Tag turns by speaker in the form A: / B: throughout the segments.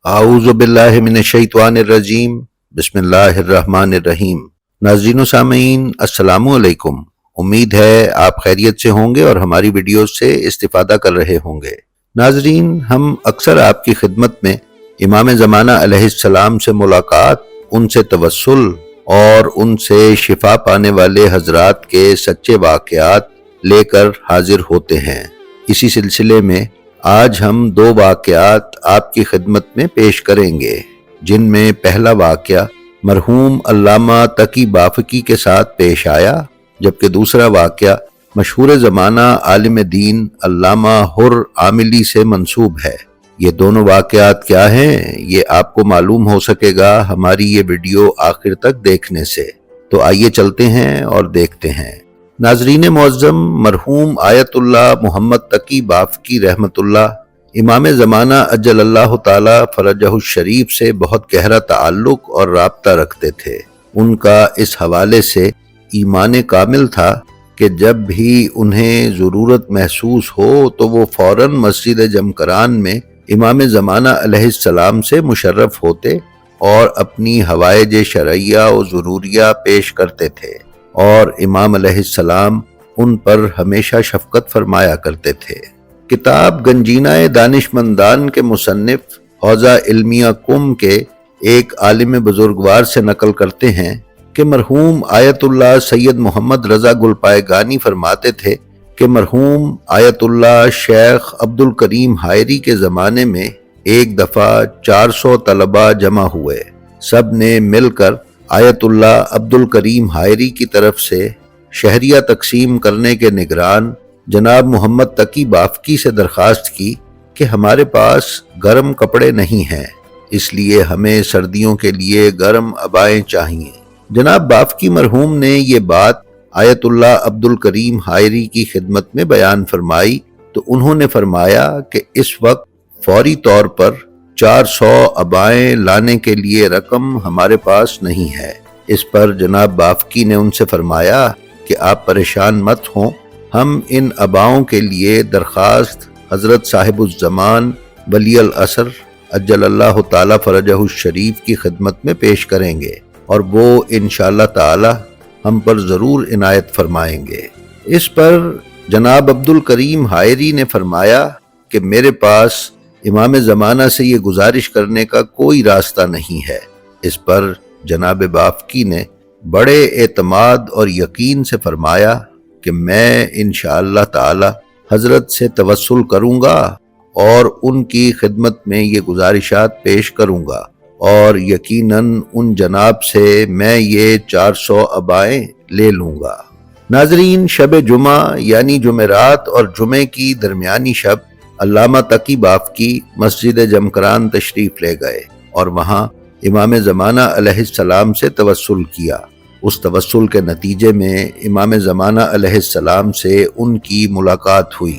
A: اعوذ باللہ من الشیطان الرجیم بسم اللہ الرحمن الرحیم۔ ناظرین و سامعین السلام علیکم۔ امید ہے آپ خیریت سے ہوں گے اور ہماری ویڈیوز سے استفادہ کر رہے ہوں گے۔ ناظرین، ہم اکثر آپ کی خدمت میں امام زمانہ علیہ السلام سے ملاقات، ان سے توسل اور ان سے شفا پانے والے حضرات کے سچے واقعات لے کر حاضر ہوتے ہیں۔ اسی سلسلے میں آج ہم دو واقعات آپ کی خدمت میں پیش کریں گے، جن میں پہلا واقعہ مرحوم علامہ تقی بافقی کے ساتھ پیش آیا، جبکہ دوسرا واقعہ مشہور زمانہ عالم دین علامہ حر عاملی سے منسوب ہے۔ یہ دونوں واقعات کیا ہیں، یہ آپ کو معلوم ہو سکے گا ہماری یہ ویڈیو آخر تک دیکھنے سے۔ تو آئیے چلتے ہیں اور دیکھتے ہیں۔ ناظرین معظم، مرحوم آیت اللہ محمد تقی بافقی رحمۃ اللہ امام زمانہ اجل اللہ تعالی فرجہ الشریف سے بہت گہرا تعلق اور رابطہ رکھتے تھے۔ ان کا اس حوالے سے ایمان کامل تھا کہ جب بھی انہیں ضرورت محسوس ہو تو وہ فوراً مسجد جمکران میں امام زمانہ علیہ السلام سے مشرف ہوتے اور اپنی حوائج شرعیہ و ضروریہ پیش کرتے تھے، اور امام علیہ السلام ان پر ہمیشہ شفقت فرمایا کرتے تھے۔ کتاب گنجینہ دانشمندان کے مصنف حوزہ علمیہ قم کے ایک عالم بزرگوار سے نقل کرتے ہیں کہ مرحوم آیت اللہ سید محمد رضا گلپائے فرماتے تھے کہ مرحوم آیت اللہ شیخ عبد الکریم حائری کے زمانے میں ایک دفعہ 400 طلباء جمع ہوئے۔ سب نے مل کر آیت اللہ عبد الکریم حائری کی طرف سے شہریہ تقسیم کرنے کے نگران جناب محمد تقی بافقی سے درخواست کی کہ ہمارے پاس گرم کپڑے نہیں ہیں، اس لیے ہمیں سردیوں کے لیے گرم عبائیں چاہیے۔ جناب بافقی مرحوم نے یہ بات آیت اللہ عبد الکریم حائری کی خدمت میں بیان فرمائی تو انہوں نے فرمایا کہ اس وقت فوری طور پر 400 عبائیں لانے کے لیے رقم ہمارے پاس نہیں ہے۔ اس پر جناب بافقی نے ان سے فرمایا کہ آپ پریشان مت ہوں، ہم ان عباؤں کے لیے درخواست حضرت صاحب الزمان ولی العصر عجل اللہ تعالی فرجہ الشریف کی خدمت میں پیش کریں گے، اور وہ انشاءاللہ تعالی ہم پر ضرور عنایت فرمائیں گے۔ اس پر جناب عبد الکریم حائری نے فرمایا کہ میرے پاس امام زمانہ سے یہ گزارش کرنے کا کوئی راستہ نہیں ہے۔ اس پر جناب بافقی نے بڑے اعتماد اور یقین سے فرمایا کہ میں انشاءاللہ تعالی حضرت سے توسل کروں گا اور ان کی خدمت میں یہ گزارشات پیش کروں گا، اور یقیناً ان جناب سے میں یہ 400 عبائیں لے لوں گا۔ ناظرین، شب جمعہ یعنی جمعرات اور جمعے کی درمیانی شب علامہ تقی بافقی مسجد جمکران تشریف لے گئے اور وہاں امام زمانہ علیہ السلام سے توسل کیا۔ اس توسل کے نتیجے میں امام زمانہ علیہ السلام سے ان کی ملاقات ہوئی۔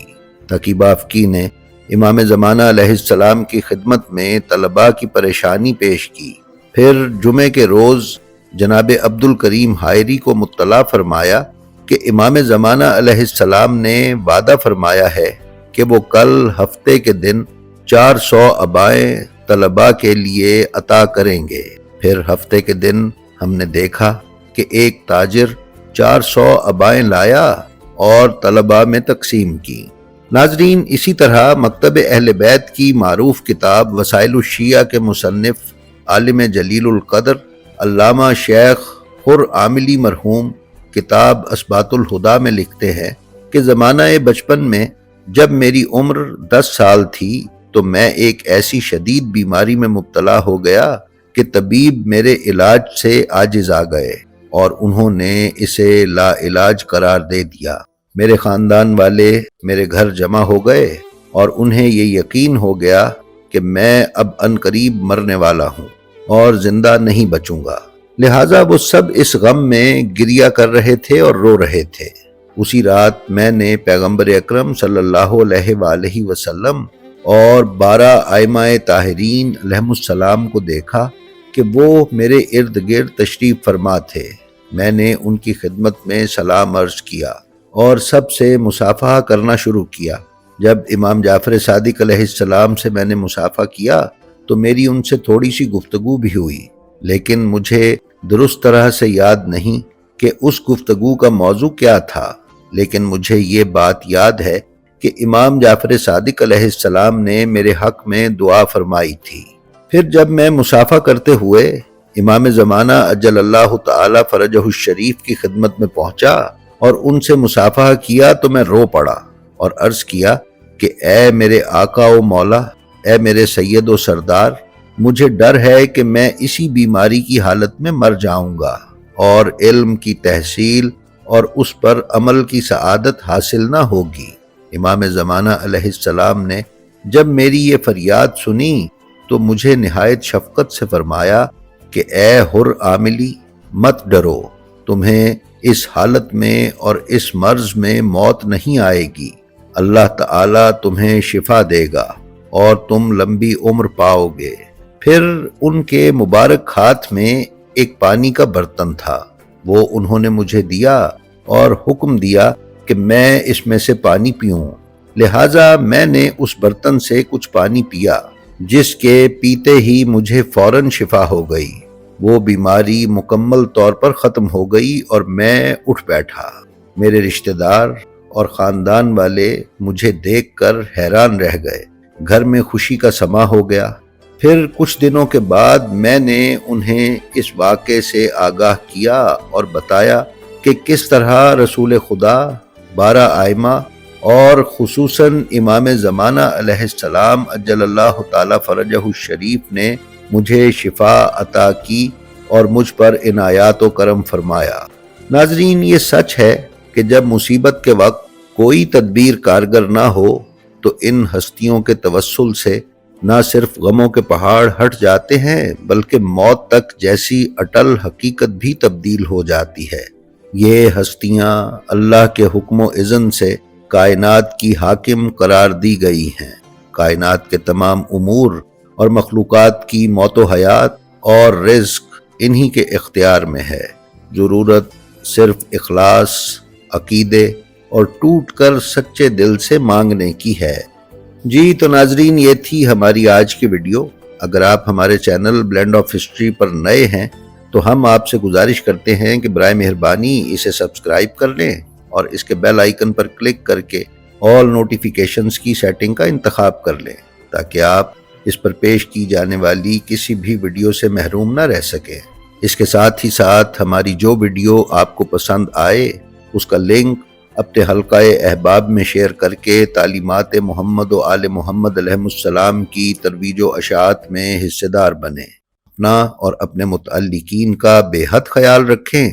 A: تقی بافقی نے امام زمانہ علیہ السلام کی خدمت میں طلباء کی پریشانی پیش کی۔ پھر جمعے کے روز جناب عبد الکریم حائری کو مطلع فرمایا کہ امام زمانہ علیہ السلام نے وعدہ فرمایا ہے کہ وہ کل ہفتے کے دن 400 عبائیں طلباء کے لیے عطا کریں گے۔ پھر ہفتے کے دن ہم نے دیکھا کہ ایک تاجر 400 عبائیں لایا اور طلباء میں تقسیم کی۔ ناظرین، اسی طرح مکتب اہل بیت کی معروف کتاب وسائل الشیعہ کے مصنف عالم جلیل القدر علامہ شیخ حر عاملی مرحوم کتاب اثبات الہدیٰ میں لکھتے ہیں کہ زمانہ بچپن میں جب میری عمر 10 سال تھی تو میں ایک ایسی شدید بیماری میں مبتلا ہو گیا کہ طبیب میرے علاج سے عاجز آ گئے اور انہوں نے اسے لا علاج قرار دے دیا۔ میرے خاندان والے میرے گھر جمع ہو گئے اور انہیں یہ یقین ہو گیا کہ میں اب عنقریب مرنے والا ہوں اور زندہ نہیں بچوں گا، لہٰذا وہ سب اس غم میں گریہ کر رہے تھے اور رو رہے تھے۔ اسی رات میں نے پیغمبر اکرم صلی اللہ علیہ وآلہ وسلم اور 12 ائمہ طاہرین علیہم السلام کو دیکھا کہ وہ میرے ارد گرد تشریف فرما تھے۔ میں نے ان کی خدمت میں سلام عرض کیا اور سب سے مصافحہ کرنا شروع کیا۔ جب امام جعفر صادق علیہ السلام سے میں نے مصافحہ کیا تو میری ان سے تھوڑی سی گفتگو بھی ہوئی، لیکن مجھے درست طرح سے یاد نہیں کہ اس گفتگو کا موضوع کیا تھا، لیکن مجھے یہ بات یاد ہے کہ امام جعفر صادق علیہ السلام نے میرے حق میں دعا فرمائی تھی۔ پھر جب میں مصافحہ کرتے ہوئے امام زمانہ اجل اللہ تعالی فرجہ الشریف کی خدمت میں پہنچا اور ان سے مصافحہ کیا تو میں رو پڑا اور عرض کیا کہ اے میرے آقا و مولا، اے میرے سید و سردار، مجھے ڈر ہے کہ میں اسی بیماری کی حالت میں مر جاؤں گا اور علم کی تحصیل اور اس پر عمل کی سعادت حاصل نہ ہوگی۔ امام زمانہ علیہ السلام نے جب میری یہ فریاد سنی تو مجھے نہایت شفقت سے فرمایا کہ اے حر عاملی، مت ڈرو، تمہیں اس حالت میں اور اس مرض میں موت نہیں آئے گی، اللہ تعالی تمہیں شفا دے گا اور تم لمبی عمر پاؤ گے۔ پھر ان کے مبارک ہاتھ میں ایک پانی کا برتن تھا، وہ انہوں نے مجھے دیا اور حکم دیا کہ میں اس میں سے پانی پیوں، لہٰذا میں نے اس برتن سے کچھ پانی پیا، جس کے پیتے ہی مجھے فوراً شفا ہو گئی، وہ بیماری مکمل طور پر ختم ہو گئی اور میں اٹھ بیٹھا۔ میرے رشتہ دار اور خاندان والے مجھے دیکھ کر حیران رہ گئے، گھر میں خوشی کا سما ہو گیا۔ پھر کچھ دنوں کے بعد میں نے انہیں اس واقعے سے آگاہ کیا اور بتایا کہ کس طرح رسول خدا، 12 ائمہ اور خصوصاً امام زمانہ علیہ السلام اجل اللہ تعالی فرجہ الشریف نے مجھے شفا عطا کی اور مجھ پر عنایات و کرم فرمایا۔ ناظرین، یہ سچ ہے کہ جب مصیبت کے وقت کوئی تدبیر کارگر نہ ہو تو ان ہستیوں کے توسل سے نہ صرف غموں کے پہاڑ ہٹ جاتے ہیں بلکہ موت تک جیسی اٹل حقیقت بھی تبدیل ہو جاتی ہے۔ یہ ہستیاں اللہ کے حکم و اذن سے کائنات کی حاکم قرار دی گئی ہیں۔ کائنات کے تمام امور اور مخلوقات کی موت و حیات اور رزق انہی کے اختیار میں ہے۔ ضرورت صرف اخلاص، عقیدے اور ٹوٹ کر سچے دل سے مانگنے کی ہے۔ جی تو ناظرین، یہ تھی ہماری آج کی ویڈیو۔ اگر آپ ہمارے چینل بلینڈ آف ہسٹری پر نئے ہیں تو ہم آپ سے گزارش کرتے ہیں کہ برائے مہربانی اسے سبسکرائب کر لیں اور اس کے بیل آئیکن پر کلک کر کے آل نوٹیفیکیشنز کی سیٹنگ کا انتخاب کر لیں تاکہ آپ اس پر پیش کی جانے والی کسی بھی ویڈیو سے محروم نہ رہ سکیں۔ اس کے ساتھ ہی ساتھ ہماری جو ویڈیو آپ کو پسند آئے اس کا لنک اپنے حلقہ احباب میں شیئر کر کے تعلیمات محمد و آل محمد علیہ السلام کی ترویج و اشاعت میں حصے دار بنیں۔ اپنا اور اپنے متعلقین کا بے حد خیال رکھیں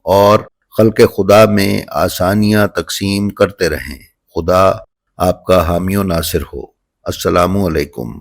A: اور خلق خدا میں آسانیاں تقسیم کرتے رہیں۔ خدا آپ کا حامی و ناصر ہو۔ السلام علیکم۔